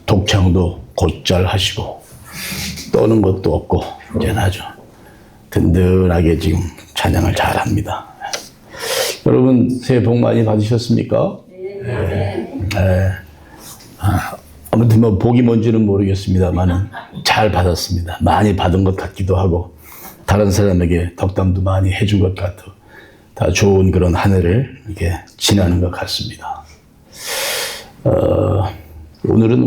독창도 곧잘 하시고 떠는 것도 없고 이제는 아주 든든하게 지금 찬양을 잘합니다. 여러분 새해 복 많이 받으셨습니까? 네. 아무튼 뭐 복이 뭔지는 모르겠습니다만은 잘 받았습니다. 많이 받은 것 같기도 하고 다른 사람에게 덕담도 많이 해준 것 같고 다 좋은 그런 한 해를 이렇게 지나는 것 같습니다. 오늘은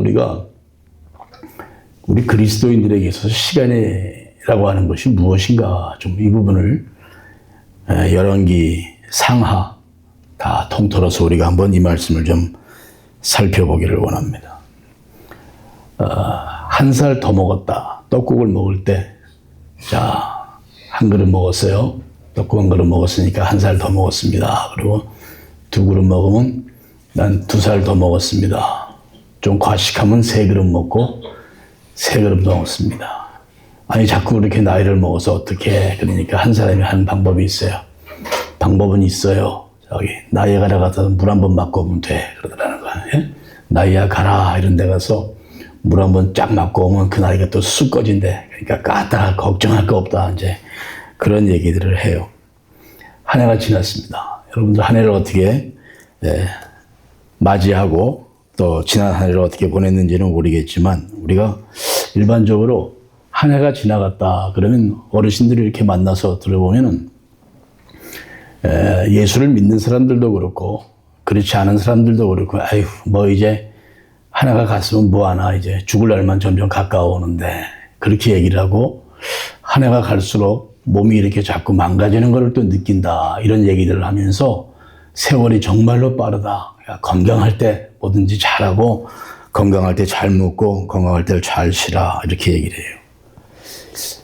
우리 그리스도인들에게 있어서 시간이라고 하는 것이 무엇인가 좀 이 부분을 열왕기 상하 다 통틀어서 우리가 한번 이 말씀을 좀 살펴보기를 원합니다. 한 살 더 먹었다. 떡국을 먹을 때, 자, 한 그릇 먹었어요. 떡국 한 그릇 먹었으니까 한 살 더 먹었습니다. 그리고 두 그릇 먹으면 난 2살 더 먹었습니다. 좀 과식하면 3그릇 먹고 3그릇 먹었습니다. 아니, 자꾸 그렇게 나이를 먹어서 어떻게, 그러니까 한 사람이 하는 방법이 있어요. 방법은 있어요. 저기, 나이아가라 가서 물 한 번 맞고 오면 돼. 그러더라는 거야. 예? 나이아가라 이런 데 가서 물 한 번 쫙 맞고 오면 그 나이가 또 쑥 꺼진대. 그러니까 까딱 걱정할 거 없다. 이제 그런 얘기들을 해요. 한 해가 지났습니다. 여러분들 한 해를 어떻게 맞이하고 또 지난 한 해를 어떻게 보냈는지는 모르겠지만 우리가 일반적으로 한 해가 지나갔다 그러면 어르신들이 이렇게 만나서 들어보면은 예수를 믿는 사람들도 그렇고 그렇지 않은 사람들도 그렇고 아휴 뭐 이제 한 해가 갔으면 뭐하나 이제 죽을 날만 점점 가까워오는데 그렇게 얘기를 하고 한 해가 갈수록 몸이 이렇게 자꾸 망가지는 걸 또 느낀다 이런 얘기들을 하면서 세월이 정말로 빠르다. 건강할 때 뭐든지 잘하고 건강할 때 잘 먹고 건강할 때 잘 쉬라 이렇게 얘기를 해요.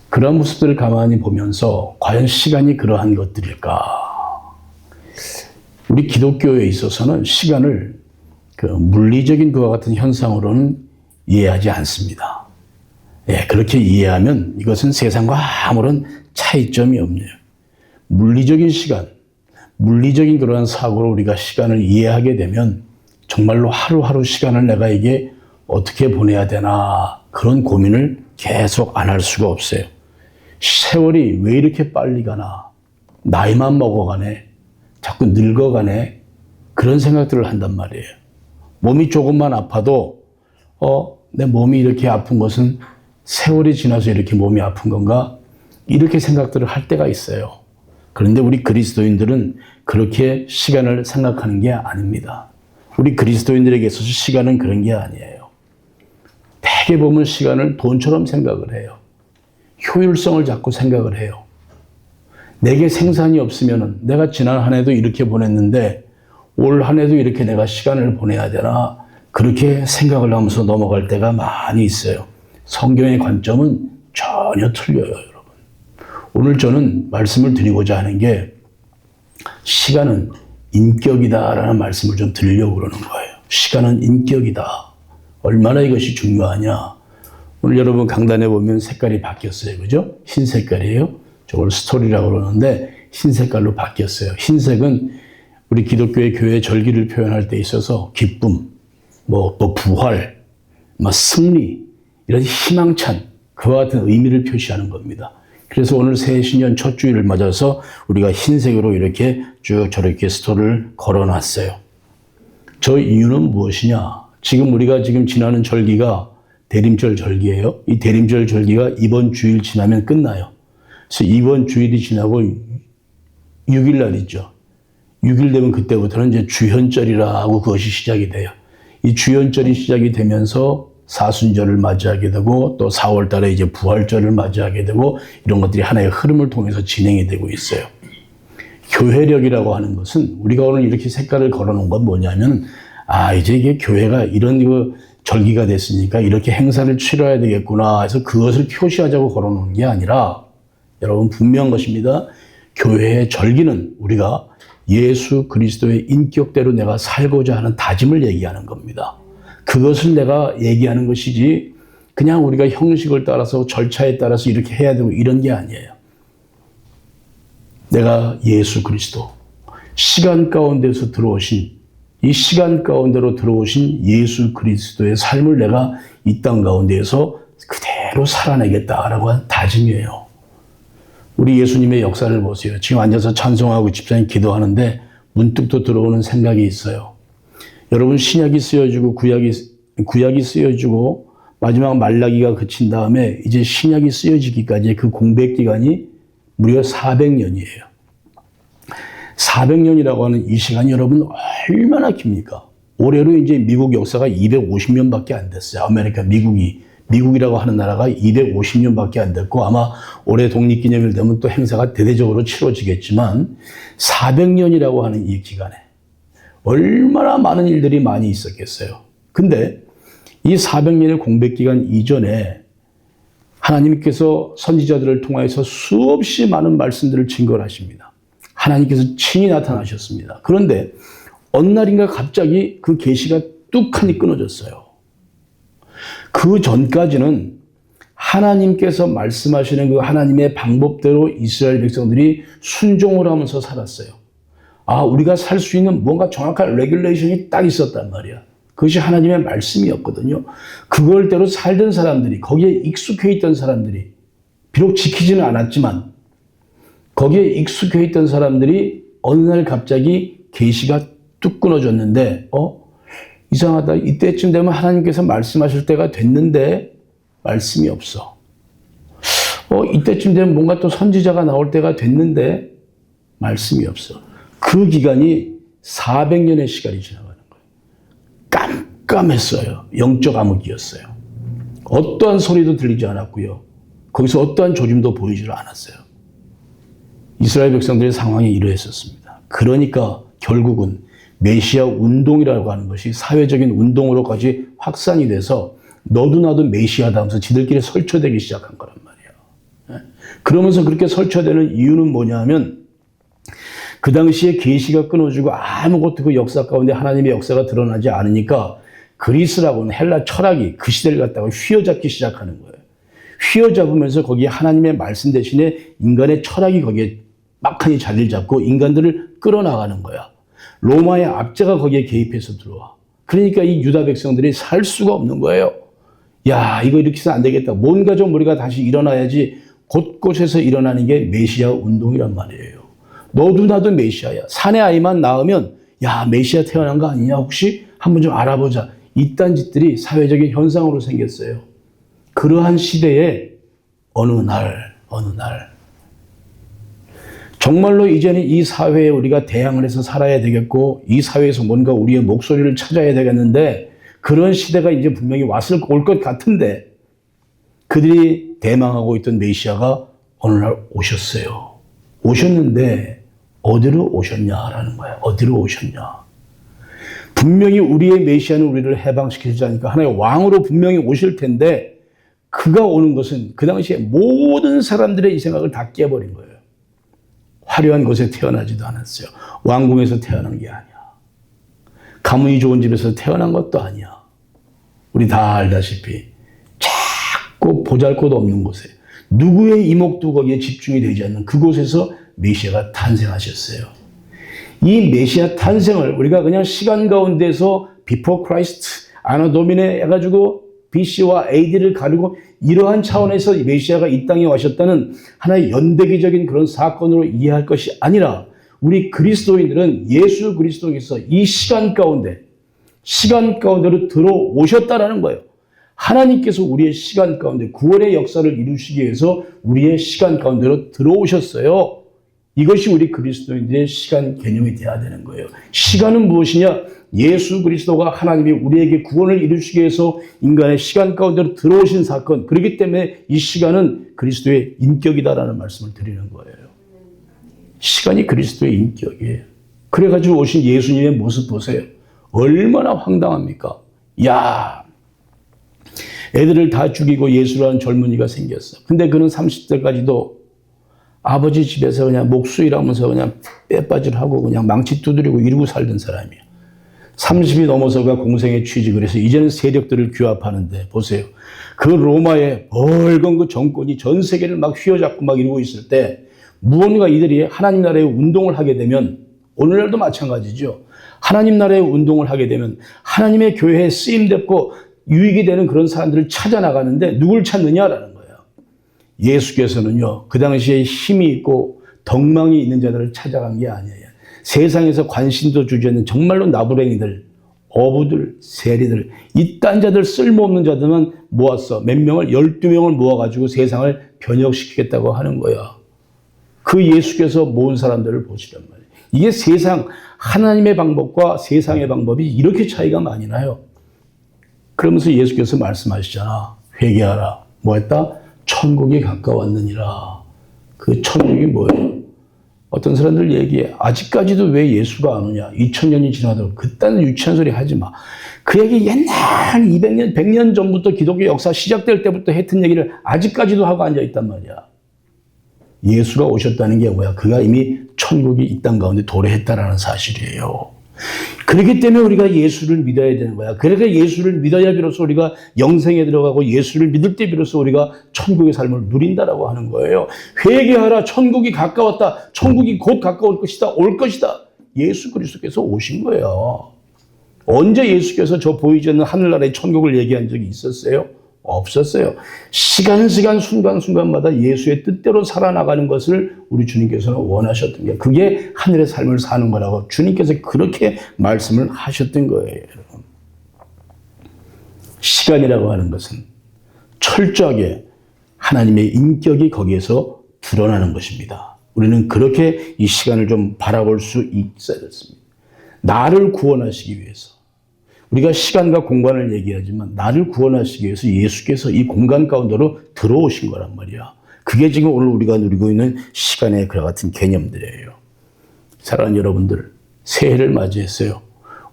그런 모습들을 가만히 보면서 과연 시간이 그러한 것들일까? 우리 기독교에 있어서는 시간을 그 물리적인 그와 같은 현상으로는 이해하지 않습니다. 예, 그렇게 이해하면 이것은 세상과 아무런 차이점이 없네요. 물리적인 시간, 물리적인 그러한 사고로 우리가 시간을 이해하게 되면 정말로 하루하루 시간을 내가 이게 어떻게 보내야 되나 그런 고민을 계속 안 할 수가 없어요. 세월이 왜 이렇게 빨리 가나? 나이만 먹어가네. 자꾸 늙어가네. 그런 생각들을 한단 말이에요. 몸이 조금만 아파도 내 몸이 이렇게 아픈 것은 세월이 지나서 이렇게 몸이 아픈 건가? 이렇게 생각들을 할 때가 있어요. 그런데 우리 그리스도인들은 그렇게 시간을 생각하는 게 아닙니다. 우리 그리스도인들에게 있어서 시간은 그런 게 아니에요. 대개 보면 시간을 돈처럼 생각을 해요. 효율성을 자꾸 생각을 해요. 내게 생산이 없으면 내가 지난 한 해도 이렇게 보냈는데 올 한 해도 이렇게 내가 시간을 보내야 되나 그렇게 생각을 하면서 넘어갈 때가 많이 있어요. 성경의 관점은 전혀 틀려요, 여러분. 오늘 저는 말씀을 드리고자 하는 게 시간은 인격이다라는 말씀을 좀 드리려고 그러는 거예요. 시간은 인격이다. 얼마나 이것이 중요하냐. 오늘 여러분 강단에 보면 색깔이 바뀌었어요. 그죠? 흰 색깔이에요. 저걸 스토리라고 그러는데 흰 색깔로 바뀌었어요. 흰색은 우리 기독교의 교회 절기를 표현할 때 있어서 기쁨, 또 부활, 승리, 이런 희망찬 그와 같은 의미를 표시하는 겁니다. 그래서 오늘 새 신년 첫 주일을 맞아서 우리가 흰색으로 이렇게 쭉 저렇게 스토리를 걸어놨어요. 저 이유는 무엇이냐? 우리가 지나는 절기가 대림절 절기예요. 이 대림절 절기가 이번 주일 지나면 끝나요. 그래서 이번 주일이 지나고 6일 날이죠. 6일 되면 그때부터는 이제 주현절이라고 그것이 시작이 돼요. 이 주현절이 시작이 되면서 사순절을 맞이하게 되고 또 4월 달에 이제 부활절을 맞이하게 되고 이런 것들이 하나의 흐름을 통해서 진행이 되고 있어요. 교회력이라고 하는 것은 우리가 오늘 이렇게 색깔을 걸어놓은 건 뭐냐면 이제 이게 교회가 이런 절기가 됐으니까 이렇게 행사를 치러야 되겠구나 해서 그것을 표시하자고 걸어놓은 게 아니라 여러분 분명한 것입니다. 교회의 절기는 우리가 예수 그리스도의 인격대로 내가 살고자 하는 다짐을 얘기하는 겁니다. 그것을 내가 얘기하는 것이지 그냥 우리가 형식을 따라서 절차에 따라서 이렇게 해야 되고 이런 게 아니에요. 내가 예수 그리스도 시간 가운데서 들어오신 이 시간 가운데로 들어오신 예수 그리스도의 삶을 내가 이 땅 가운데에서 그대로 살아내겠다라고 한 다짐이에요. 우리 예수님의 역사를 보세요. 지금 앉아서 찬송하고 집사님 기도하는데 문득 또 들어오는 생각이 있어요. 여러분, 신약이 쓰여지고 구약이 쓰여지고 마지막 말라기가 그친 다음에 이제 신약이 쓰여지기까지 그 공백 기간이 무려 400년이에요. 400년이라고 하는 이 시간이 여러분 얼마나 깁니까? 올해로 이제 미국 역사가 250년밖에 안 됐어요. 아메리카 미국이라고 하는 나라가 250년밖에 안 됐고, 아마 올해 독립기념일 되면 또 행사가 대대적으로 치러지겠지만 400년이라고 하는 이 기간에 얼마나 많은 일들이 많이 있었겠어요. 근데 이 400년의 공백기간 이전에 하나님께서 선지자들을 통해서 수없이 많은 말씀들을 증거를 하십니다. 하나님께서 친히 나타나셨습니다. 그런데 어느 날인가 갑자기 그 계시가 뚝하니 끊어졌어요. 그 전까지는 하나님께서 말씀하시는 그 하나님의 방법대로 이스라엘 백성들이 순종을 하면서 살았어요. 우리가 살 수 있는 뭔가 정확한 레귤레이션이 딱 있었단 말이야. 그것이 하나님의 말씀이었거든요. 그걸대로 살던 사람들이, 거기에 익숙해 있던 사람들이, 비록 지키지는 않았지만 거기에 익숙해 있던 사람들이 어느 날 갑자기 계시가 뚝 끊어졌는데 이상하다. 이때쯤 되면 하나님께서 말씀하실 때가 됐는데 말씀이 없어. 이때쯤 되면 뭔가 또 선지자가 나올 때가 됐는데 말씀이 없어. 그 기간이 400년의 시간이 지나가는 거예요. 깜깜했어요. 영적 암흑이었어요. 어떠한 소리도 들리지 않았고요. 거기서 어떠한 조짐도 보이지를 않았어요. 이스라엘 백성들의 상황이 이러했었습니다. 그러니까 결국은 메시아 운동이라고 하는 것이 사회적인 운동으로까지 확산이 돼서 너도 나도 메시아다 하면서 지들끼리 설쳐되기 시작한 거란 말이에요. 그러면서 그렇게 설쳐되는 이유는 뭐냐 하면 그 당시에 계시가 끊어지고 아무것도 그 역사 가운데 하나님의 역사가 드러나지 않으니까 그리스라고는 헬라 철학이 그 시대를 갖다가 휘어잡기 시작하는 거예요. 휘어잡으면서 거기에 하나님의 말씀 대신에 인간의 철학이 거기에 막하니 자리를 잡고 인간들을 끌어나가는 거야. 로마의 압제가 거기에 개입해서 들어와. 그러니까 이 유다 백성들이 살 수가 없는 거예요. 야, 이거 이렇게 해서 안 되겠다. 뭔가 좀 우리가 다시 일어나야지. 곳곳에서 일어나는 게 메시아 운동이란 말이에요. 너도 나도 메시아야. 사내 아이만 낳으면 야, 메시아 태어난 거 아니냐? 혹시 한번 좀 알아보자. 이딴 짓들이 사회적인 현상으로 생겼어요. 그러한 시대에 어느 날 정말로 이제는 이 사회에 우리가 대항을 해서 살아야 되겠고 이 사회에서 뭔가 우리의 목소리를 찾아야 되겠는데 그런 시대가 이제 분명히 올 것 같은데 그들이 대망하고 있던 메시아가 어느 날 오셨어요. 오셨는데 어디로 오셨냐라는 거야. 어디로 오셨냐. 분명히 우리의 메시아는 우리를 해방시키자니까 하나의 왕으로 분명히 오실 텐데 그가 오는 것은 그 당시에 모든 사람들의 이 생각을 다 깨버린 거예요. 화려한 곳에 태어나지도 않았어요. 왕궁에서 태어난 게 아니야. 가문이 좋은 집에서 태어난 것도 아니야. 우리 다 알다시피 자꾸 보잘것없는 곳에 누구의 이목도 거기에 집중이 되지 않는 그곳에서 메시아가 탄생하셨어요. 이 메시아 탄생을 우리가 그냥 시간 가운데서 Before Christ, Anno Domini 해가지고 BC와 AD를 가리고 이러한 차원에서 메시아가 이 땅에 오셨다는 하나의 연대기적인 그런 사건으로 이해할 것이 아니라 우리 그리스도인들은 예수 그리스도께서 이 시간 가운데로 들어오셨다라는 거예요. 하나님께서 우리의 시간 가운데 구원의 역사를 이루시기 위해서 우리의 시간 가운데로 들어오셨어요. 이것이 우리 그리스도인들의 시간 개념이 돼야 되는 거예요. 시간은 무엇이냐? 예수 그리스도가 하나님이 우리에게 구원을 이루시기 위해서 인간의 시간 가운데로 들어오신 사건. 그렇기 때문에 이 시간은 그리스도의 인격이다라는 말씀을 드리는 거예요. 시간이 그리스도의 인격이에요. 그래가지고 오신 예수님의 모습 보세요. 얼마나 황당합니까? 야, 애들을 다 죽이고 예수라는 젊은이가 생겼어. 근데 그는 30대까지도 아버지 집에서 그냥 목수일하면서 그냥 빼빠질하고 그냥 망치 두드리고 이러고 살던 사람이에요. 30이 넘어서가 공생에 취직을 해서 이제는 세력들을 규합하는데 보세요. 그 로마의 벌건 그 정권이 전 세계를 막 휘어잡고 막 이러고 있을 때 무언가 이들이 하나님 나라의 운동을 하게 되면 오늘날도 마찬가지죠. 하나님 나라의 운동을 하게 되면 하나님의 교회에 쓰임됐고 유익이 되는 그런 사람들을 찾아 나가는데 누굴 찾느냐라는 거예요. 예수께서는요, 그 당시에 힘이 있고 덕망이 있는 자들을 찾아간 게 아니에요. 세상에서 관심도 주지 않는 정말로 나부랭이들, 어부들, 세리들, 이딴 자들, 쓸모없는 자들만 모았어. 몇 명을, 12명을 모아가지고 세상을 변혁시키겠다고 하는 거야. 그 예수께서 모은 사람들을 보시란 말이에요. 이게 세상, 하나님의 방법과 세상의 방법이 이렇게 차이가 많이 나요. 그러면서 예수께서 말씀하시잖아. 회개하라. 뭐 했다? 천국이 가까웠느니라. 그 천국이 뭐예요? 어떤 사람들 얘기해. 아직까지도 왜 예수가 안 오냐? 2000년이 지나도 그딴 유치한 소리 하지 마. 그 얘기 옛날 200년, 100년 전부터 기독교 역사 시작될 때부터 했던 얘기를 아직까지도 하고 앉아있단 말이야. 예수가 오셨다는 게 뭐야? 그가 이미 천국이 이 땅 가운데 도래했다라는 사실이에요. 그렇기 때문에 우리가 예수를 믿어야 되는 거야. 그러니까 예수를 믿어야 비로소 우리가 영생에 들어가고 예수를 믿을 때 비로소 우리가 천국의 삶을 누린다라고 하는 거예요. 회개하라. 천국이 가까웠다. 천국이 곧 가까울 것이다. 올 것이다. 예수 그리스도께서 오신 거예요. 언제 예수께서 저 보이지 않는 하늘나라의 천국을 얘기한 적이 있었어요? 없었어요. 시간 순간순간마다 예수의 뜻대로 살아나가는 것을 우리 주님께서는 원하셨던 게, 그게 하늘의 삶을 사는 거라고 주님께서 그렇게 말씀을 하셨던 거예요. 여러분. 시간이라고 하는 것은 철저하게 하나님의 인격이 거기에서 드러나는 것입니다. 우리는 그렇게 이 시간을 좀 바라볼 수 있어야 됐습니다. 나를 구원하시기 위해서. 우리가 시간과 공간을 얘기하지만 나를 구원하시기 위해서 예수께서 이 공간 가운데로 들어오신 거란 말이야. 그게 지금 오늘 우리가 누리고 있는 시간의 그와 같은 개념들이에요. 사랑하는 여러분들, 새해를 맞이했어요.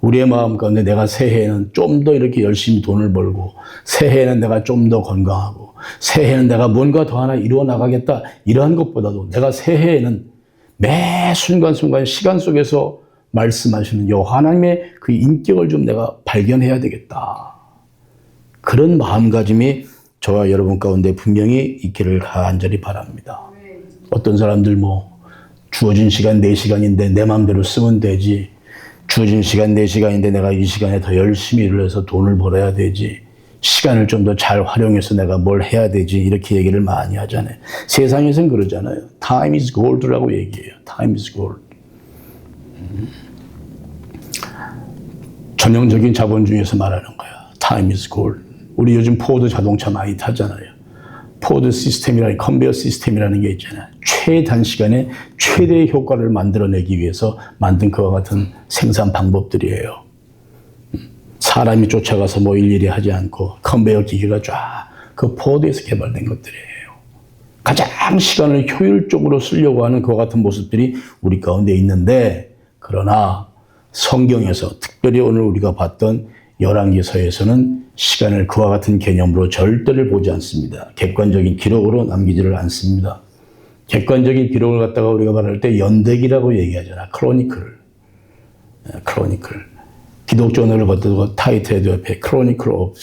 우리의 마음 가운데 내가 새해에는 좀 더 이렇게 열심히 돈을 벌고, 새해에는 내가 좀 더 건강하고, 새해에는 내가 뭔가 더 하나 이루어 나가겠다, 이러한 것보다도 내가 새해에는 매 순간순간 시간 속에서 말씀하시는 요 하나님의 그 인격을 좀 내가 발견해야 되겠다. 그런 마음가짐이 저와 여러분 가운데 분명히 있기를 간절히 바랍니다. 어떤 사람들 뭐 주어진 시간 4시간인데 내 마음대로 쓰면 되지. 주어진 시간 4시간인데 내가 이 시간에 더 열심히 일을 해서 돈을 벌어야 되지. 시간을 좀 더 잘 활용해서 내가 뭘 해야 되지. 이렇게 얘기를 많이 하잖아요. 세상에서는 그러잖아요. Time is gold라고 얘기해요. Time is gold. 전형적인 자본주의에서 말하는 거야. Time is gold. 우리 요즘 포드 자동차 많이 타잖아요. 포드 시스템이라는, 컨베이어 시스템이라는 게 있잖아요. 최단시간에 최대의 효과를 만들어내기 위해서 만든 그와 같은 생산 방법들이에요. 사람이 쫓아가서 뭐 일일이 하지 않고 컨베이어 기계가 쫙 그 포드에서 개발된 것들이에요. 가장 시간을 효율적으로 쓰려고 하는 그와 같은 모습들이 우리 가운데 있는데, 그러나 성경에서 특별히 오늘 우리가 봤던 열왕기서에서는 시간을 그와 같은 개념으로 절대를 보지 않습니다. 객관적인 기록으로 남기지를 않습니다. 객관적인 기록을 갖다가 우리가 말할 때 연대기라고 얘기하잖아. 크로니클. 기독교를 갖다가 타이틀에도 옆에 크로니클 오브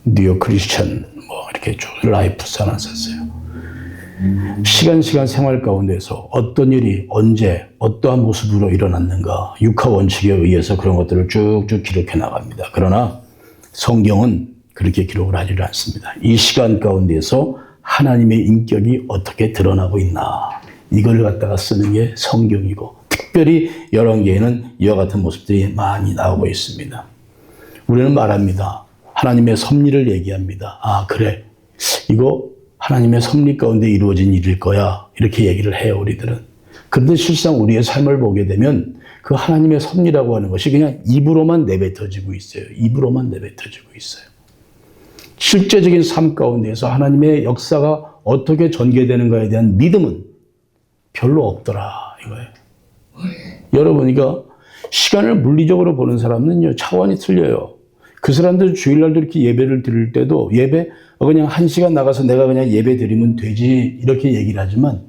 뉴욕 크리스천 뭐 이렇게 쭉 라이프 써놨었어요. 시간 생활 가운데서 어떤 일이 언제 어떠한 모습으로 일어났는가, 육하 원칙에 의해서 그런 것들을 쭉쭉 기록해 나갑니다. 그러나 성경은 그렇게 기록을 하지 않습니다. 이 시간 가운데서 하나님의 인격이 어떻게 드러나고 있나, 이걸 갖다가 쓰는 게 성경이고, 특별히 열왕기에는 이와 같은 모습들이 많이 나오고 있습니다. 우리는 말합니다. 하나님의 섭리를 얘기합니다. 아, 그래, 이거 하나님의 섭리 가운데 이루어진 일일 거야, 이렇게 얘기를 해요, 우리들은. 그런데 실상 우리의 삶을 보게 되면 그 하나님의 섭리라고 하는 것이 그냥 입으로만 내뱉어지고 있어요. 입으로만 내뱉어지고 있어요. 실제적인 삶 가운데에서 하나님의 역사가 어떻게 전개되는가에 대한 믿음은 별로 없더라, 이거예요. 여러분, 그러니까 시간을 물리적으로 보는 사람은요, 차원이 틀려요. 그 사람들 주일날도 이렇게 예배를 드릴 때도 그냥 1시간 나가서 내가 그냥 예배 드리면 되지, 이렇게 얘기를 하지만,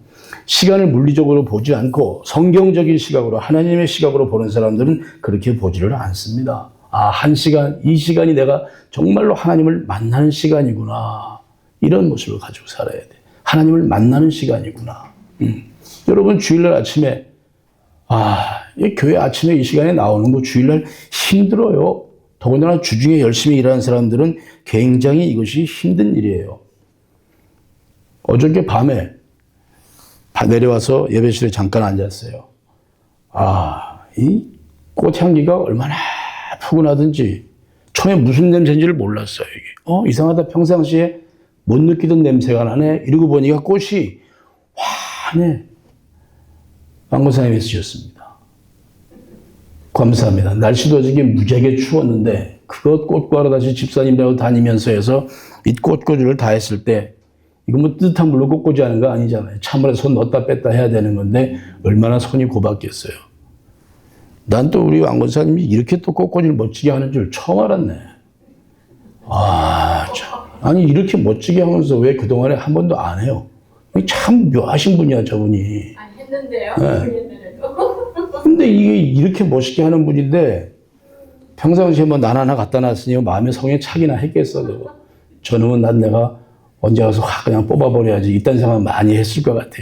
시간을 물리적으로 보지 않고 성경적인 시각으로, 하나님의 시각으로 보는 사람들은 그렇게 보지를 않습니다. 아, 1시간, 이 시간이 내가 정말로 하나님을 만나는 시간이구나, 이런 모습을 가지고 살아야 돼. 하나님을 만나는 시간이구나. 여러분, 주일날 아침에 이 교회 아침에 이 시간에 나오는 거 주일날 힘들어요. 더군다나 주중에 열심히 일하는 사람들은 굉장히 이것이 힘든 일이에요. 어저께 밤에 내려와서 예배실에 잠깐 앉았어요. 이 꽃향기가 얼마나 푸근하든지 처음에 무슨 냄새인지를 몰랐어요. 이게. 이상하다. 평상시에 못 느끼던 냄새가 나네. 이러고 보니까 꽃이 환해. 왕건사님이 쓰셨습니다. 감사합니다. 날씨도 어저께 무지하게 추웠는데 그것 꽃구하러 다시 집사님하고 다니면서 해서 이 꽃꽂이를 다 했을 때 이거 뭐 뜨뜻한 물로 꽃꽂이 하는 거 아니잖아요. 찬물에 손 넣었다 뺐다 해야 되는 건데 얼마나 손이 고봤겠어요. 난 또 우리 왕건사님이 이렇게 또 꽃꽂이를 멋지게 하는 줄 처음 알았네. 아니 이렇게 멋지게 하면서 왜 그동안에 한 번도 안 해요? 참 묘하신 분이야 저분이. 했는데요. 네. 근데 이게 이렇게 멋있게 하는 분인데 평상시에 뭐 난 하나 갖다 놨으니 마음의 성에 차기나 했겠어. 저놈은 내가 언제 가서 확 그냥 뽑아버려야지. 이딴 생각 많이 했을 것 같아.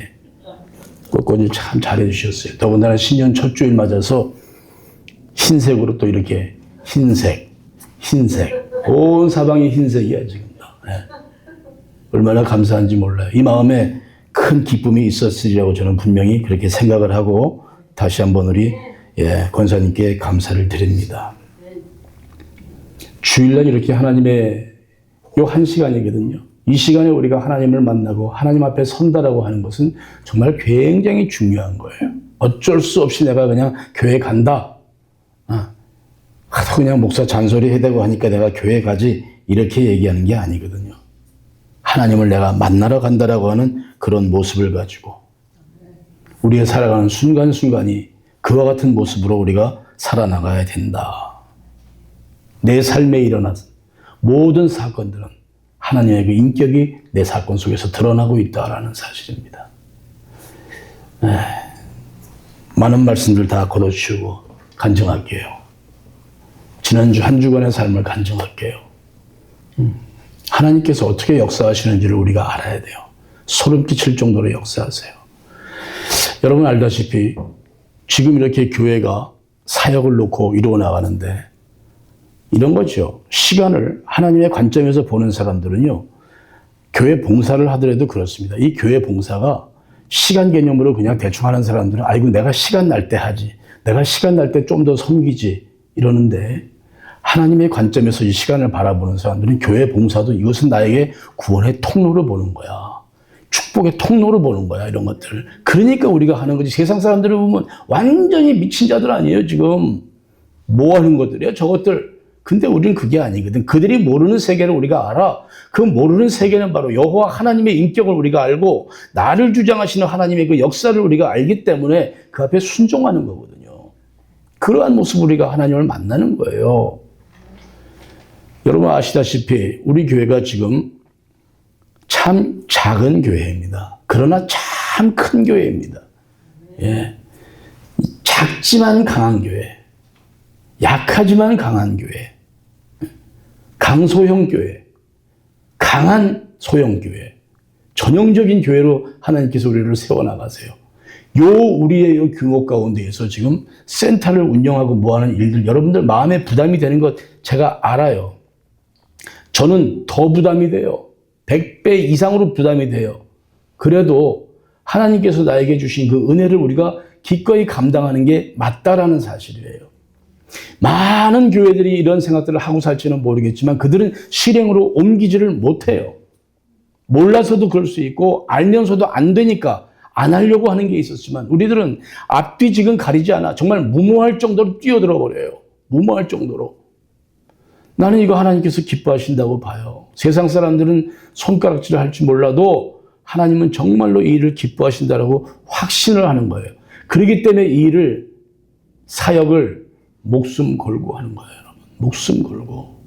꽃꽂이 참 잘해 주셨어요. 더군다나 신년 첫 주일 맞아서 흰색으로 또 이렇게 흰색. 온 사방이 흰색이야 지금. 네. 얼마나 감사한지 몰라요. 이 마음에 큰 기쁨이 있었으리라고 저는 분명히 그렇게 생각을 하고 다시 한번 우리 권사님께 감사를 드립니다. 주일날 이렇게 하나님의 요 한 시간이거든요. 이 시간에 우리가 하나님을 만나고 하나님 앞에 선다라고 하는 것은 정말 굉장히 중요한 거예요. 어쩔 수 없이 내가 그냥 교회 간다. 하도 그냥 목사 잔소리 해대고 하니까 내가 교회 가지 이렇게 얘기하는 게 아니거든요. 하나님을 내가 만나러 간다라고 하는 그런 모습을 가지고 우리가 살아가는 순간순간이 그와 같은 모습으로 우리가 살아나가야 된다. 내 삶에 일어난 모든 사건들은 하나님의 그 인격이 내 사건 속에서 드러나고 있다라는 사실입니다. 많은 말씀들 다 걷어치우고 간증할게요. 지난주 한 주간의 삶을 간증할게요. 하나님께서 어떻게 역사하시는지를 우리가 알아야 돼요. 소름 끼칠 정도로 역사하세요. 여러분 알다시피 지금 이렇게 교회가 사역을 놓고 이루어 나가는데 이런 거죠. 시간을 하나님의 관점에서 보는 사람들은요. 교회 봉사를 하더라도 그렇습니다. 이 교회 봉사가 시간 개념으로 그냥 대충 하는 사람들은 아이고 내가 시간 날 때 하지. 내가 시간 날 때 좀 더 섬기지. 이러는데 하나님의 관점에서 이 시간을 바라보는 사람들은 교회 봉사도 이것은 나에게 구원의 통로로 보는 거야. 축복의 통로로 보는 거야. 이런 것들. 그러니까 우리가 하는 거지. 세상 사람들을 보면 완전히 미친 자들 아니에요. 지금 뭐 하는 것들이야. 저것들. 근데 우리는 그게 아니거든. 그들이 모르는 세계를 우리가 알아. 그 모르는 세계는 바로 여호와 하나님의 인격을 우리가 알고 나를 주장하시는 하나님의 그 역사를 우리가 알기 때문에 그 앞에 순종하는 거거든요. 그러한 모습으로 우리가 하나님을 만나는 거예요. 여러분 아시다시피 우리 교회가 지금 참 작은 교회입니다. 그러나 참 큰 교회입니다. 작지만 강한 교회. 약하지만 강한 교회. 강소형 교회. 강한 소형 교회. 전형적인 교회로 하나님께서 우리를 세워나가세요. 우리의 요 규모 가운데에서 지금 센터를 운영하고 뭐하는 일들 여러분들 마음에 부담이 되는 것 제가 알아요. 저는 더 부담이 돼요. 100배 이상으로 부담이 돼요. 그래도 하나님께서 나에게 주신 그 은혜를 우리가 기꺼이 감당하는 게 맞다라는 사실이에요. 많은 교회들이 이런 생각들을 하고 살지는 모르겠지만 그들은 실행으로 옮기지를 못해요. 몰라서도 그럴 수 있고 알면서도 안 되니까 안 하려고 하는 게 있었지만 우리들은 앞뒤 지금 가리지 않아. 정말 무모할 정도로 뛰어들어 버려요. 무모할 정도로. 나는 이거 하나님께서 기뻐하신다고 봐요. 세상 사람들은 손가락질을 할지 몰라도 하나님은 정말로 이 일을 기뻐하신다라고 확신을 하는 거예요. 그렇기 때문에 이 일을 사역을 목숨 걸고 하는 거예요. 여러분. 목숨 걸고.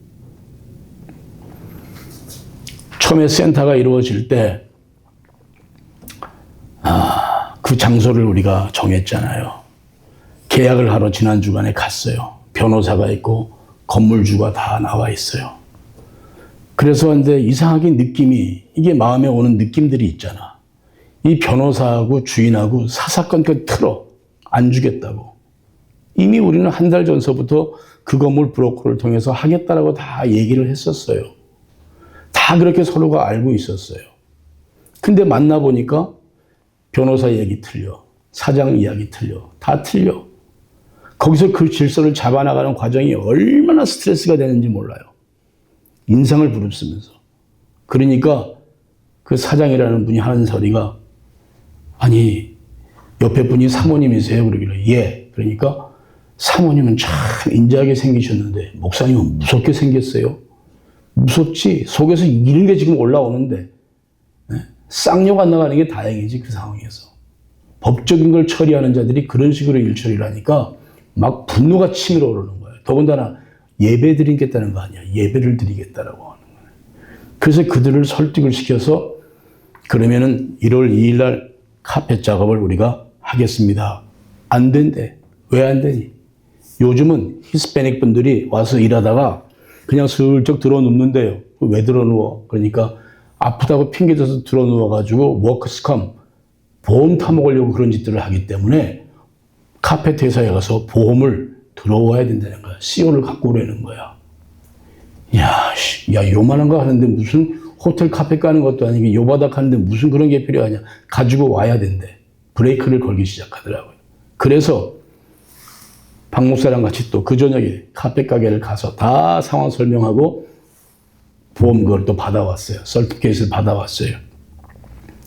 처음에 센터가 이루어질 때 그 장소를 우리가 정했잖아요. 계약을 하러 지난 주간에 갔어요. 변호사가 있고 건물주가 다 나와 있어요. 그래서 근데 이상하게 느낌이 이게 마음에 오는 느낌들이 있잖아. 이 변호사하고 주인하고 사사건건 틀어. 안 주겠다고. 이미 우리는 한 달 전서부터 그 건물 브로커를 통해서 하겠다라고 다 얘기를 했었어요. 다 그렇게 서로가 알고 있었어요. 근데 만나보니까 변호사 얘기 틀려. 사장 이야기 틀려. 다 틀려. 거기서 그 질서를 잡아나가는 과정이 얼마나 스트레스가 되는지 몰라요. 인상을 부릅쓰면서. 그러니까 그 사장이라는 분이 하는 소리가, 아니 옆에 분이 사모님이세요? 그러길래 예. 그러니까 사모님은 참 인자하게 생기셨는데 목사님은 무섭게 생겼어요. 무섭지. 속에서 이런 게 지금 올라오는데 쌍욕 안 나가는 게 다행이지. 그 상황에서 법적인 걸 처리하는 자들이 그런 식으로 일처리를 하니까 막 분노가 치밀어 오르는 거예요. 더군다나 예배 드리겠다는 거 아니야. 예배를 드리겠다라고 하는 거예요. 그래서 그들을 설득을 시켜서 그러면은 1월 2일 날 카펫 작업을 우리가 하겠습니다. 안 된대. 왜 안 되니? 요즘은 히스패닉 분들이 와서 일하다가 그냥 슬쩍 들어 눕는데요. 왜 들어 누워? 그러니까 아프다고 핑계대서 들어 누워가지고 워크스컴 보험 타먹으려고 그런 짓들을 하기 때문에 카펫 회사에 가서 보험을 들어와야 된다는 거야. CO를 갖고 오라는 거야. 야, 요만한 거 하는데 무슨 호텔 카펫 까는 것도 아니고 요바닥 하는데 무슨 그런 게 필요하냐. 가지고 와야 된대. 브레이크를 걸기 시작하더라고요. 그래서 박 목사랑 같이 또 그 저녁에 카펫 가게를 가서 다 상황 설명하고 보험 그걸 또 받아왔어요. 서티피케이트를 받아왔어요.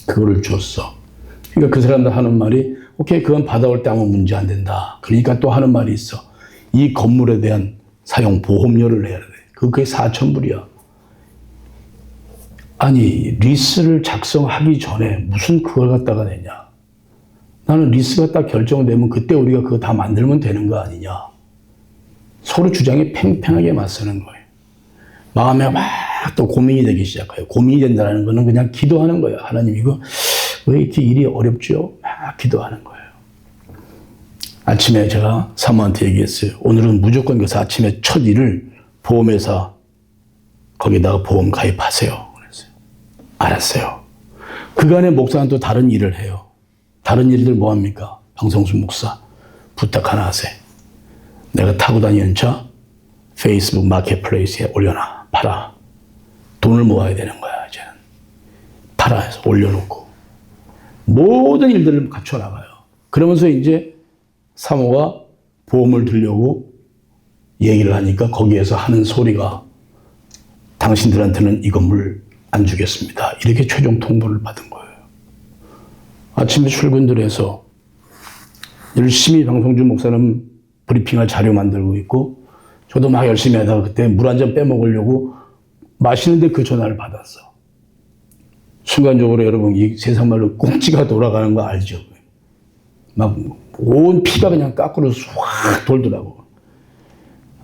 그거를 줬어. 그러니까 그 사람들 하는 말이 오케이, 그건 받아올 때 아무 문제 안 된다. 그러니까 또 하는 말이 있어. 이 건물에 대한 사용 보험료를 내야 돼. 그게 4,000불이야. 아니, 리스를 작성하기 전에 무슨 그걸 갖다가 내냐. 나는 리스가 딱 결정되면 그때 우리가 그거 다 만들면 되는 거 아니냐. 서로 주장에 팽팽하게 맞서는 거예요. 마음에 막 또 고민이 되기 시작해요. 고민이 된다는 거는 그냥 기도하는 거예요. 하나님 이거 왜 이렇게 일이 어렵죠? 막 기도하는 거예요. 아침에 제가 사모한테 얘기했어요. 오늘은 무조건 그래서 아침에 첫 일을 보험회사 거기다가 보험 가입하세요. 그랬어요. 알았어요. 그간의 목사는 또 다른 일을 해요. 다른 일들 뭐 합니까? 방성수 목사 부탁 하나 하세요. 내가 타고 다니는 차 페이스북 마켓플레이스에 올려놔. 팔아. 돈을 모아야 되는 거야. 이제는. 팔아 해서 올려놓고 모든 일들을 갖춰나가요. 그러면서 이제 사모가 보험을 들려고 얘기를 하니까 거기에서 하는 소리가 당신들한테는 이 건물 안 주겠습니다. 이렇게 최종 통보를 받은 거예요. 아침에 출근들 해서 열심히 방송주 목사는 브리핑할 자료 만들고 있고 저도 막 열심히 하다가 그때 물 한 잔 빼먹으려고 마시는데 그 전화를 받았어. 순간적으로 여러분 이 세상 말로 꽁지가 돌아가는 거 알죠? 막 온 피가 그냥 까꾸로 확 돌더라고.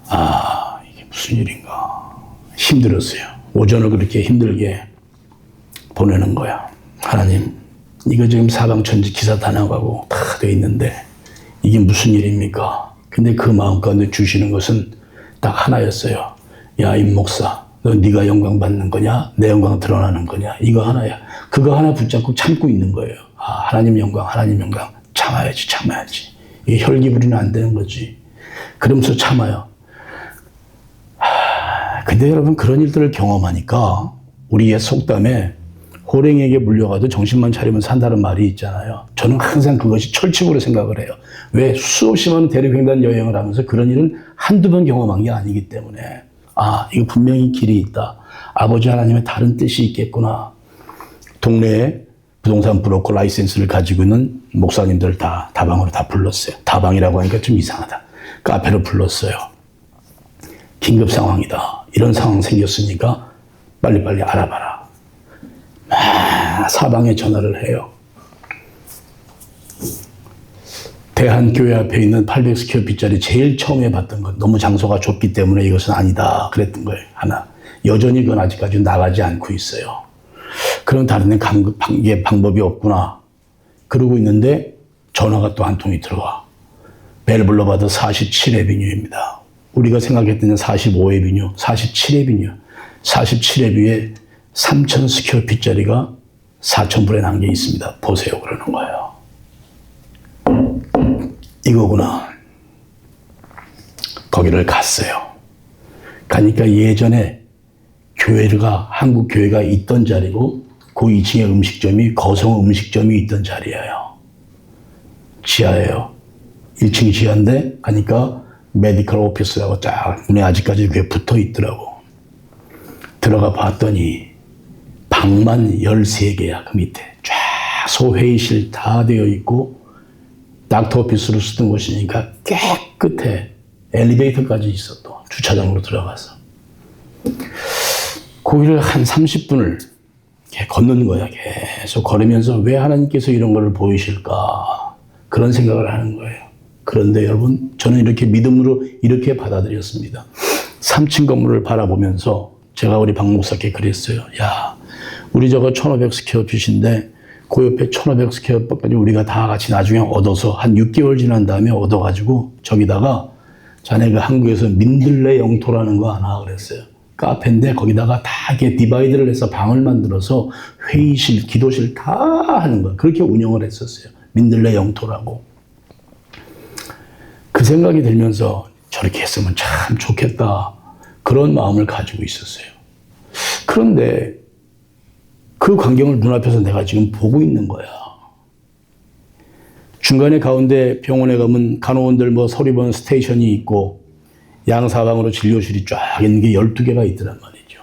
아, 이게 무슨 일인가. 힘들었어요. 오전을 그렇게 힘들게 보내는 거야. 하나님, 이거 지금 사방천지 기사 다 나가고 다 돼 있는데 이게 무슨 일입니까? 근데 그 마음 가운데 주시는 것은 딱 하나였어요. 야, 임 목사, 너 네가 영광 받는 거냐? 내 영광 드러나는 거냐? 이거 하나야. 그거 하나 붙잡고 참고 있는 거예요. 아, 하나님 영광, 하나님 영광. 참아야지, 참아야지. 이게 혈기 부리면 안 되는 거지. 그러면서 참아요. 근데 여러분 그런 일들을 경험하니까 우리의 속담에 호랭이에게 물려가도 정신만 차리면 산다는 말이 있잖아요. 저는 항상 그것이 철칙으로 생각을 해요. 왜? 수없이 많은 대륙횡단 여행을 하면서 그런 일은 한두 번 경험한 게 아니기 때문에 아, 이거 분명히 길이 있다. 아버지 하나님의 다른 뜻이 있겠구나. 동네에 부동산 브로커 라이센스를 가지고 있는 목사님들 다 다방으로 다 불렀어요. 다방이라고 하니까 좀 이상하다. 카페로 불렀어요. 긴급 상황이다. 이런 상황 생겼으니까 빨리빨리 알아봐라. 사방에 전화를 해요. 대한교회 앞에 있는 800스퀘어핏짜리 제일 처음에 봤던 건 너무 장소가 좁기 때문에 이것은 아니다. 그랬던 거예요. 하나. 여전히 그건 아직까지 나가지 않고 있어요. 그런 다른 데 방법이 없구나. 그러고 있는데 전화가 또 한 통이 들어와. 벨블러바드 47에비뉴입니다. 우리가 생각했던 45에비뉴, 47에비뉴. 47에비뉴에 3,000스퀘어핏짜리가 4,000불에 난 게 있습니다. 보세요. 그러는 거예요. 이거구나. 거기를 갔어요. 가니까 예전에 교회가, 한국 교회가 있던 자리고 그 2층에 음식점이 거성 음식점이 있던 자리예요. 지하예요. 1층 지하인데 가니까 메디컬 오피스라고 딱 문에 아직까지 그게 붙어 있더라고. 들어가 봤더니 방만 13개야. 그 밑에 쫙 소회의실 다 되어 있고 닥터 오피스로 쓰던 곳이니까 깨끗해. 엘리베이터까지 있어. 또 주차장으로 들어가서 거기를 한 30분을 걷는 거야. 계속 걸으면서 왜 하나님께서 이런 걸 보이실까 그런 생각을 하는 거예요. 그런데 여러분, 저는 이렇게 믿음으로 이렇게 받아들였습니다. 3층 건물을 바라보면서 제가 우리 박 목사께 그랬어요. 야, 우리 저거 1500 스퀘어핏인데 그 옆에 1500 스퀘어핏까지 우리가 다 같이 나중에 얻어서 한 6개월 지난 다음에 얻어가지고 저기다가 자네 그 한국에서 민들레 영토라는 거 하나 그랬어요. 카페인데 거기다가 다 이렇게 디바이드를 해서 방을 만들어서 회의실, 기도실 다 하는 거야. 그렇게 운영을 했었어요. 민들레 영토라고. 그 생각이 들면서 저렇게 했으면 참 좋겠다. 그런 마음을 가지고 있었어요. 그런데 그 광경을 눈앞에서 내가 지금 보고 있는 거야. 중간에 가운데 병원에 가면 간호원들 뭐 서리번 스테이션이 있고 양사방으로 진료실이 쫙 있는 게 12개가 있더란 말이죠.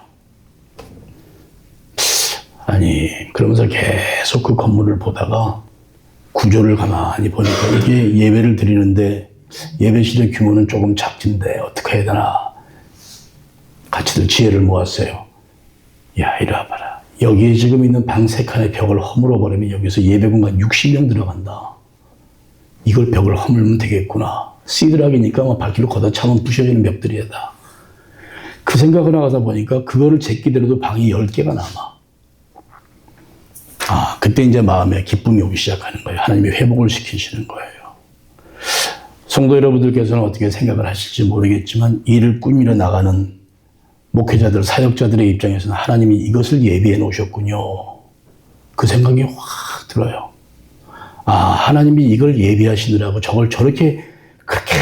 아니, 그러면서 계속 그 건물을 보다가 구조를 가만히 보니까 이게 예배를 드리는데 예배실의 규모는 조금 작진데 어떻게 해야 되나. 같이들 지혜를 모았어요. 야, 이리 와봐라. 여기에 지금 있는 방 3칸의 벽을 허물어 버리면 여기서 예배 공간 60명 들어간다. 이걸 벽을 허물면 되겠구나. 시드락이니까 뭐 발길로 걷어차면 부셔지는 벽들이다. 그 생각을 나가다 보니까 그거를 제끼더라도 방이 10개가 남아. 아, 그때 이제 마음에 기쁨이 오기 시작하는 거예요. 하나님이 회복을 시키시는 거예요. 성도 여러분들께서는 어떻게 생각을 하실지 모르겠지만 일을 꾸미러 나가는 목회자들, 사역자들의 입장에서는 하나님이 이것을 예비해 놓으셨군요. 그 생각이 확 들어요. 아, 하나님이 이걸 예비하시느라고 저걸 저렇게 그렇게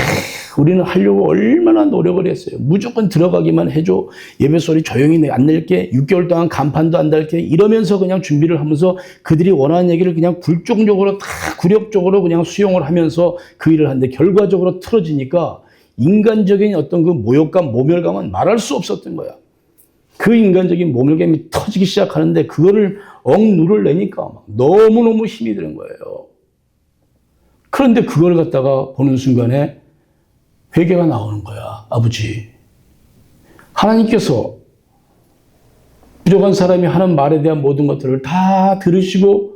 우리는 하려고 얼마나 노력을 했어요. 무조건 들어가기만 해줘. 예배 소리 조용히 안 낼게. 6개월 동안 간판도 안 달게. 이러면서 그냥 준비를 하면서 그들이 원하는 얘기를 그냥 굴종적으로 다 굴욕적으로 그냥 수용을 하면서 그 일을 하는데 결과적으로 틀어지니까 인간적인 어떤 그 모욕감, 모멸감은 말할 수 없었던 거야. 그 인간적인 모멸감이 터지기 시작하는데 그거를 억누를 내니까 막 너무너무 힘이 드는 거예요. 그런데 그걸 갖다가 보는 순간에 회개가 나오는 거야. 아버지, 하나님께서 부족한 사람이 하는 말에 대한 모든 것들을 다 들으시고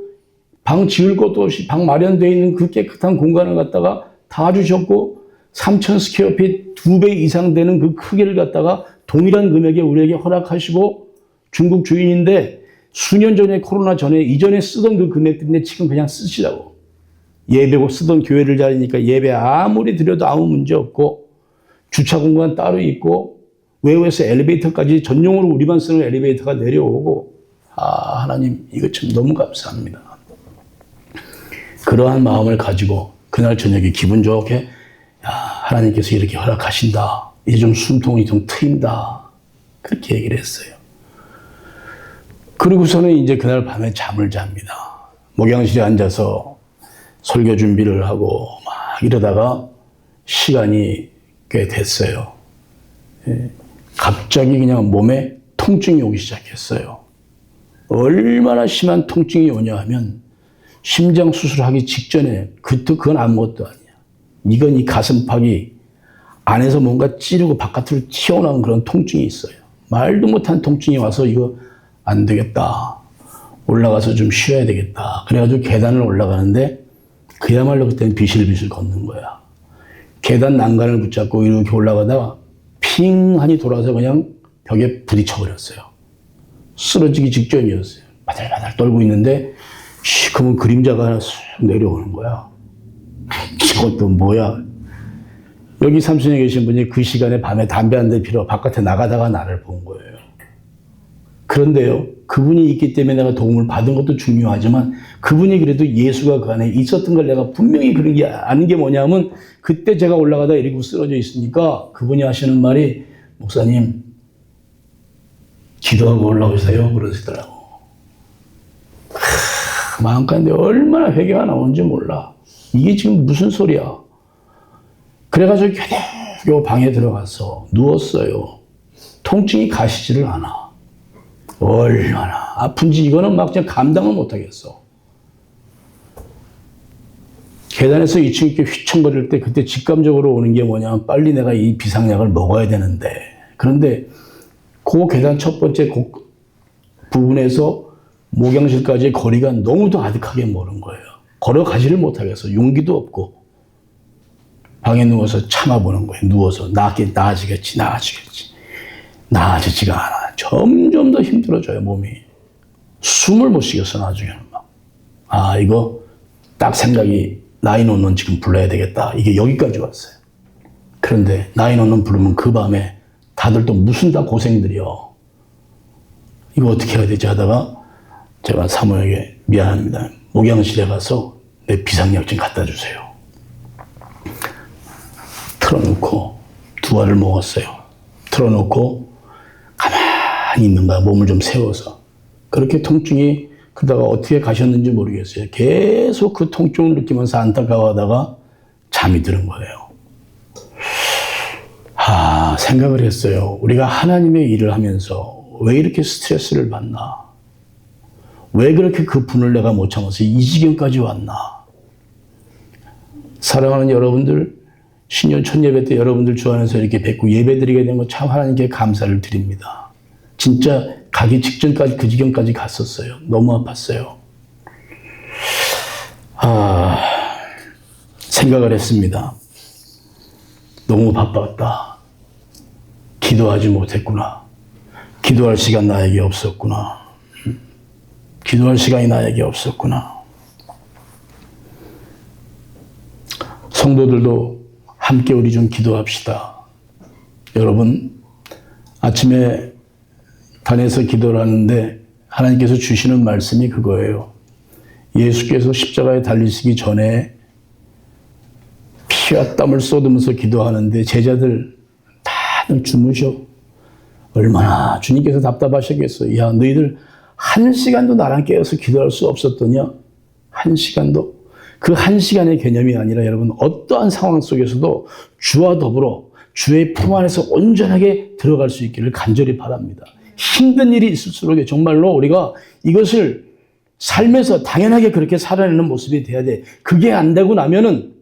방 지을 것도 없이 방 마련되어 있는 그 깨끗한 공간을 갖다가 다 주셨고 3,000 스퀘어핏 2배 이상 되는 그 크기를 갖다가 동일한 금액에 우리에게 허락하시고 중국 주인인데 수년 전에 코로나 전에 이전에 쓰던 그 금액들인데 지금 그냥 쓰시라고. 예배고 쓰던 교회를 자리니까 예배 아무리 드려도 아무 문제 없고 주차 공간 따로 있고 외부에서 엘리베이터까지 전용으로 우리만 쓰는 엘리베이터가 내려오고 아 하나님 이거 참 너무 감사합니다. 그러한 마음을 가지고 그날 저녁에 기분 좋게 야, 하나님께서 이렇게 허락하신다. 이제 좀 숨통이 좀 트인다. 그렇게 얘기를 했어요. 그리고서는 이제 그날 밤에 잠을 잡니다. 목양실에 앉아서 설교 준비를 하고 막 이러다가 시간이 꽤 됐어요. 갑자기 그냥 몸에 통증이 오기 시작했어요. 얼마나 심한 통증이 오냐 하면 심장 수술하기 직전에 그건 아무것도 아니야. 이건 이 가슴팍이 안에서 뭔가 찌르고 바깥으로 튀어나온 그런 통증이 있어요. 말도 못한 통증이 와서 이거 안 되겠다. 올라가서 좀 쉬어야 되겠다. 그래가지고 계단을 올라가는데 그야말로 그때는 비실비실 걷는 거야. 계단 난간을 붙잡고 이렇게 올라가다가 핑하니 돌아서 그냥 벽에 부딪혀버렸어요. 쓰러지기 직전이었어요. 바들바들 떨고 있는데 시커먼 그림자가 하나 쑥 내려오는 거야. 이것도 뭐야. 여기 삼촌에 계신 분이 그 시간에 밤에 담배 한 대 피러 바깥에 나가다가 나를 본 거예요. 그런데요. 그분이 있기 때문에 내가 도움을 받은 것도 중요하지만 그분이 그래도 예수가 그 안에 있었던 걸 내가 분명히 그런 게 아는 게 뭐냐면 그때 제가 올라가다 이렇게 쓰러져 있으니까 그분이 하시는 말이 목사님 기도하고 올라오세요 그러시더라고. 마음 가운데 얼마나 회개가 나오는지 몰라. 이게 지금 무슨 소리야. 그래가지고 겨우 방에 들어가서 누웠어요. 통증이 가시지를 않아. 얼마나 아픈지 이거는 막 그냥 감당을 못하겠어. 계단에서 2층 이렇게 휘청거릴 때 그때 직감적으로 오는 게 뭐냐면 빨리 내가 이 비상약을 먹어야 되는데 그런데 그 계단 첫 번째 부분에서 목양실까지의 거리가 너무도 아득하게 멀은 거예요. 걸어가지를 못하겠어. 용기도 없고 방에 누워서 참아보는 거예요. 누워서 나아지겠지. 나아지지가 않아. 점점 더 힘들어져요, 몸이. 숨을 못 쉬겠어, 나중에는 막. 아, 이거 딱 생각이 나인원론 지금 불러야 되겠다. 이게 여기까지 왔어요. 그런데 나인원론 부르면 그 밤에 다들 또 무슨 다 고생들이요. 이거 어떻게 해야 되지 하다가 제가 사모에게 미안합니다. 목양실에 가서 내 비상약 좀 갖다 주세요. 틀어놓고 두 알을 먹었어요. 틀어놓고 가만히 있는 거야. 몸을 좀 세워서. 그렇게 통증이 그러다가 어떻게 가셨는지 모르겠어요. 계속 그 통증을 느끼면서 안타까워하다가 잠이 드는 거예요. 생각을 했어요. 우리가 하나님의 일을 하면서 왜 이렇게 스트레스를 받나? 왜 그렇게 그 분을 내가 못 참아서 이 지경까지 왔나? 사랑하는 여러분들, 신년 첫 예배 때 여러분들 주 안에서 이렇게 뵙고 예배 드리게 된 거 참 하나님께 감사를 드립니다. 진짜 가기 직전까지 그 지경까지 갔었어요. 너무 아팠어요. 생각을 했습니다. 너무 바빴다. 기도하지 못했구나. 기도할 시간 나에게 없었구나. 기도할 시간이 나에게 없었구나. 성도들도 함께 우리 좀 기도합시다. 여러분, 아침에 단에서 기도를 하는데 하나님께서 주시는 말씀이 그거예요. 예수께서 십자가에 달리시기 전에 피와 땀을 쏟으면서 기도하는데 제자들 다들 주무셔. 얼마나 주님께서 답답하셨겠어요. 야, 너희들 1시간도 나랑 깨어서 기도할 수 없었더냐? 1시간도? 그 1시간의 개념이 아니라 여러분 어떠한 상황 속에서도 주와 더불어 주의 품 안에서 온전하게 들어갈 수 있기를 간절히 바랍니다. 힘든 일이 있을수록 정말로 우리가 이것을 삶에서 당연하게 그렇게 살아내는 모습이 돼야 돼. 그게 안 되고 나면은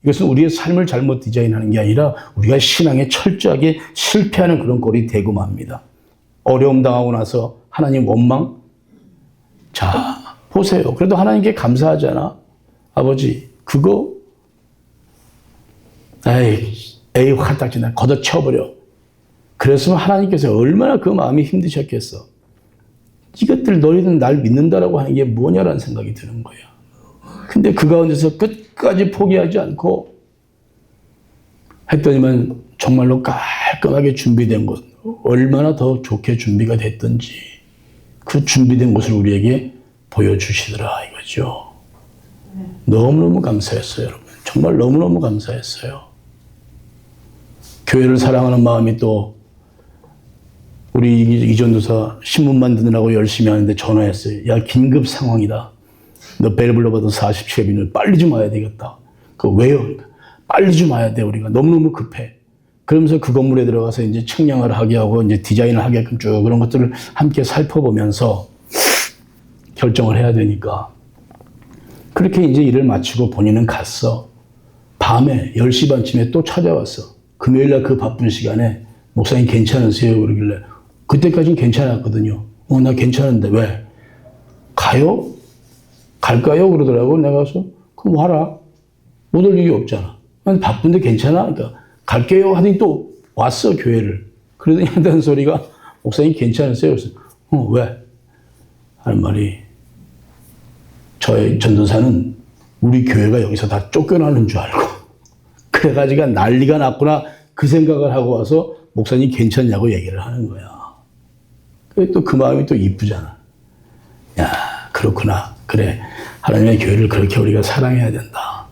이것은 우리의 삶을 잘못 디자인하는 게 아니라 우리가 신앙에 철저하게 실패하는 그런 꼴이 되고 맙니다. 어려움 당하고 나서 하나님 원망? 자, 보세요. 그래도 하나님께 감사하잖아. 아버지, 그거, 에이, 화딱지나 걷어쳐버려. 그랬으면 하나님께서 얼마나 그 마음이 힘드셨겠어. 이것들 너희는 날 믿는다라고 하는 게 뭐냐라는 생각이 드는 거야. 근데 그 가운데서 끝까지 포기하지 않고 했더니만 정말로 깔끔하게 준비된 것, 얼마나 더 좋게 준비가 됐던지 그 준비된 것을 우리에게 보여주시더라 이거죠. 너무너무 감사했어요, 여러분. 정말 너무너무 감사했어요. 교회를 사랑하는 마음이 또 우리 이전도사 신문 만드느라고 열심히 하는데 전화했어요. 야, 긴급 상황이다. 너 벨 불러봐도 47인을 빨리 좀 와야 되겠다. 왜요? 빨리 좀 와야 돼, 우리가. 너무너무 급해. 그러면서 그 건물에 들어가서 이제 측량을 하게 하고 이제 디자인을 하게끔 쭉 그런 것들을 함께 살펴보면서 결정을 해야 되니까. 그렇게 이제 일을 마치고 본인은 갔어. 밤에 10시 반쯤에 또 찾아왔어. 금요일날 그 바쁜 시간에 목사님 괜찮으세요? 그러길래 그때까지는 괜찮았거든요. 나 괜찮은데 왜? 가요? 갈까요? 그러더라고. 내가 가서 그럼 와라. 못 올 일이 없잖아. 난 바쁜데 괜찮아? 그러니까 갈게요 하더니 또 왔어, 교회를. 그러더니 한다는 소리가 목사님 괜찮으세요? 그래서 왜? 하는 말이 저희 전도사는 우리 교회가 여기서 다 쫓겨나는 줄 알고 그래가지고 난리가 났구나 그 생각을 하고 와서 목사님 괜찮냐고 얘기를 하는 거야. 또 그 마음이 또 이쁘잖아. 야, 그렇구나. 그래. 하나님의 교회를 그렇게 우리가 사랑해야 된다.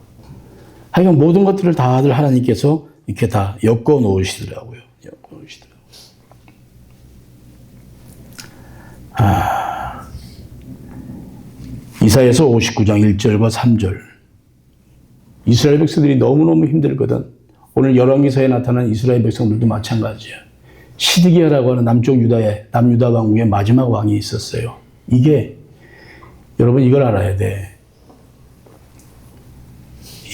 하여간 모든 것들을 다들 하나님께서 이렇게 다 엮어 놓으시더라고요. 엮어 놓으시더라고요. 이사야서 59장 1절과 3절. 이스라엘 백성들이 너무너무 힘들거든. 오늘 열왕기서에 나타난 이스라엘 백성들도 마찬가지야. 시드기야라고 하는 남쪽 유다의 남유다 왕국의 마지막 왕이 있었어요. 이게 여러분 이걸 알아야 돼.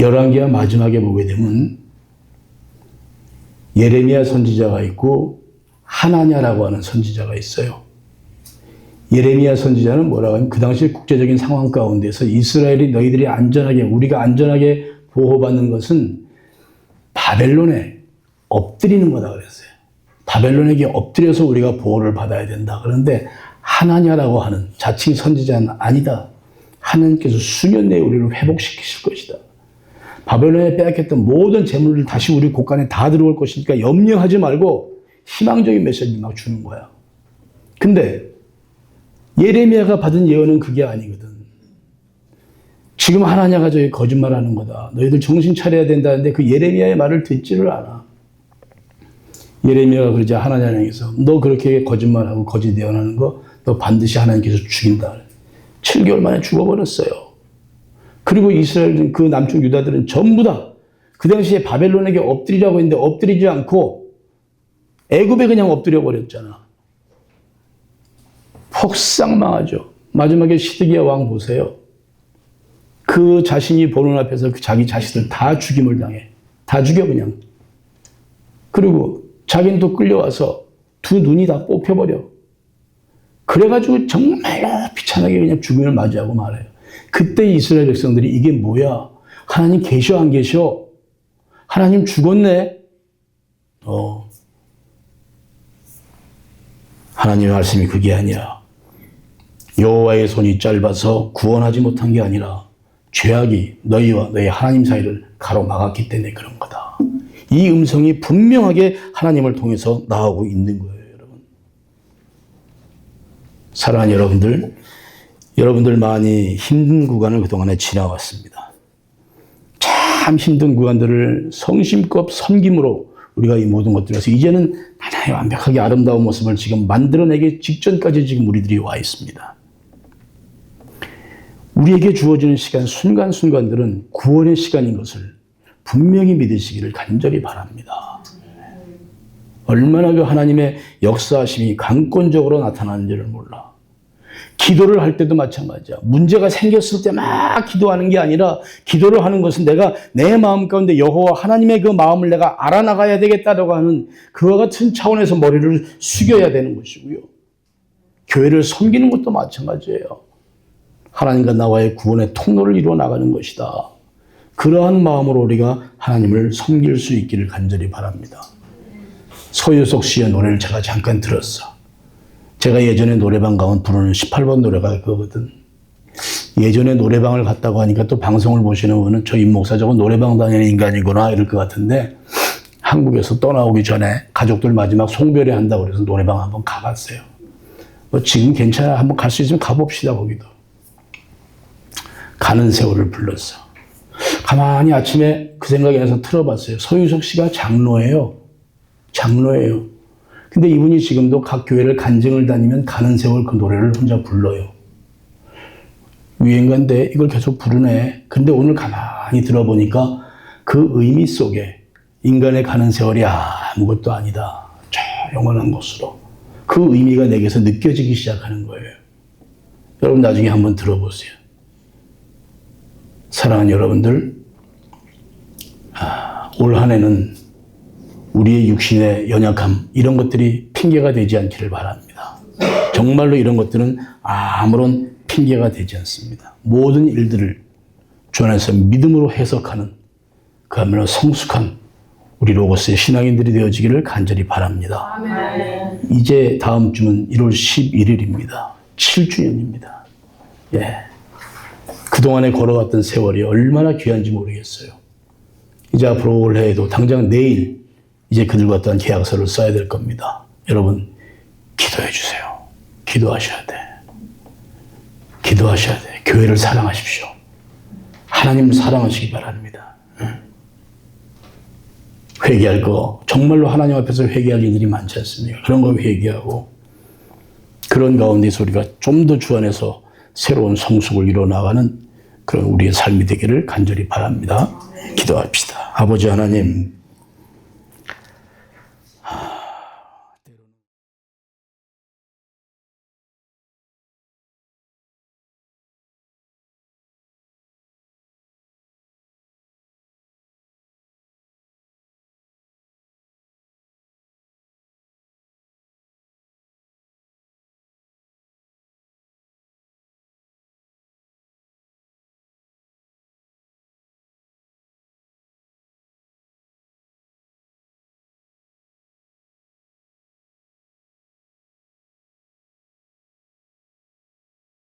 열왕기야 마지막에 보게 되면 예레미야 선지자가 있고 하나냐라고 하는 선지자가 있어요. 예레미야 선지자는 뭐라고 하면 그 당시 국제적인 상황 가운데서 이스라엘이 너희들이 안전하게 우리가 안전하게 보호받는 것은 바벨론에 엎드리는 거다 그랬어요. 바벨론에게 엎드려서 우리가 보호를 받아야 된다. 그런데 하나냐라고 하는 자칭 선지자는 아니다. 하나님께서 수년 내에 우리를 회복시키실 것이다. 바벨론에 빼앗겼던 모든 재물을 다시 우리 곳간에 다 들어올 것이니까 염려하지 말고 희망적인 메시지 막 주는 거야. 근데 예레미야가 받은 예언은 그게 아니거든. 지금 하나냐가 저기 거짓말하는 거다. 너희들 정신 차려야 된다는데 그 예레미야의 말을 듣지를 않아. 예레미야가 그러자 하나냐에서 너 그렇게 거짓말하고 거짓 예언하는 거 너 반드시 하나님께서 죽인다. 7개월 만에 죽어버렸어요. 그리고 이스라엘 그 남쪽 유다들은 전부 다 그 당시에 바벨론에게 엎드리라고 했는데 엎드리지 않고 애굽에 그냥 엎드려 버렸잖아. 폭삭 망하죠. 마지막에 시드기야 왕 보세요. 그 자신이 보는 앞에서 그 자기 자식들 다 죽임을 당해. 다 죽여 그냥. 그리고 자기는 또 끌려와서 두 눈이 다 뽑혀버려. 그래가지고 정말로 비참하게 그냥 죽음을 맞이하고 말해요. 그때 이스라엘 백성들이 이게 뭐야? 하나님 계셔 안 계셔? 하나님 죽었네? 하나님의 말씀이 그게 아니야. 여호와의 손이 짧아서 구원하지 못한 게 아니라 죄악이 너희와 너희 하나님 사이를 가로막았기 때문에 그런 거다. 이 음성이 분명하게 하나님을 통해서 나오고 있는 거예요, 여러분. 사랑하는 여러분들 많이 힘든 구간을 그동안에 지나왔습니다. 참 힘든 구간들을 성심껏 섬김으로 우리가 이 모든 것들에서 이제는 하나의 완벽하게 아름다운 모습을 지금 만들어내기 직전까지 지금 우리들이 와 있습니다. 우리에게 주어지는 시간, 순간순간들은 구원의 시간인 것을 분명히 믿으시기를 간절히 바랍니다. 얼마나 그 하나님의 역사하심이 강권적으로 나타나는지를 몰라. 기도를 할 때도 마찬가지야. 문제가 생겼을 때 막 기도하는 게 아니라 기도를 하는 것은 내가 내 마음 가운데 여호와 하나님의 그 마음을 내가 알아나가야 되겠다라고 하는 그와 같은 차원에서 머리를 숙여야 되는 것이고요. 교회를 섬기는 것도 마찬가지예요. 하나님과 나와의 구원의 통로를 이루어 나가는 것이다. 그러한 마음으로 우리가 하나님을 섬길 수 있기를 간절히 바랍니다. 서유석 씨의 노래를 제가 잠깐 들었어. 제가 예전에 노래방 가면 부르는 18번 노래가 그거거든. 예전에 노래방을 갔다고 하니까 또 방송을 보시는 분은 저 임 목사 저거 노래방 다니는 인간이구나 이럴 것 같은데 한국에서 떠나오기 전에 가족들 마지막 송별회 한다고 그래서 노래방 한번 가봤어요. 뭐 지금 괜찮아. 한번 갈 수 있으면 가봅시다 거기도. 가는 세월을 불렀어. 가만히 아침에 그 생각이 나서 틀어봤어요. 서유석 씨가 장로예요. 장로예요. 근데 이분이 지금도 각 교회를 간증을 다니면 가는 세월 그 노래를 혼자 불러요. 유행가인데 이걸 계속 부르네. 근데 오늘 가만히 들어보니까 그 의미 속에 인간의 가는 세월이 아무것도 아니다. 저 영원한 곳으로. 그 의미가 내게서 느껴지기 시작하는 거예요. 여러분 나중에 한번 들어보세요. 사랑하는 여러분들, 올 한 해는 우리의 육신의 연약함 이런 것들이 핑계가 되지 않기를 바랍니다. 정말로 이런 것들은 아무런 핑계가 되지 않습니다. 모든 일들을 주 안에서 믿음으로 해석하는 그야말로 성숙한 우리 로고스의 신앙인들이 되어지기를 간절히 바랍니다. 아멘. 이제 다음 주는 1월 11일입니다. 7주년입니다. 예. 그동안에 걸어왔던 세월이 얼마나 귀한지 모르겠어요. 이제 앞으로 올해에도 당장 내일 이제 그들과 어떤 계약서를 써야 될 겁니다. 여러분 기도해 주세요. 기도하셔야 돼. 기도하셔야 돼. 교회를 사랑하십시오. 하나님 사랑하시기 바랍니다. 회개할 거, 정말로 하나님 앞에서 회개할 일들이 많지 않습니까? 그런 거 회개하고, 그런 가운데서 우리가 좀 더 주 안에서 새로운 성숙을 이뤄나가는 그런 우리의 삶이 되기를 간절히 바랍니다. 기도합시다. 아버지 하나님,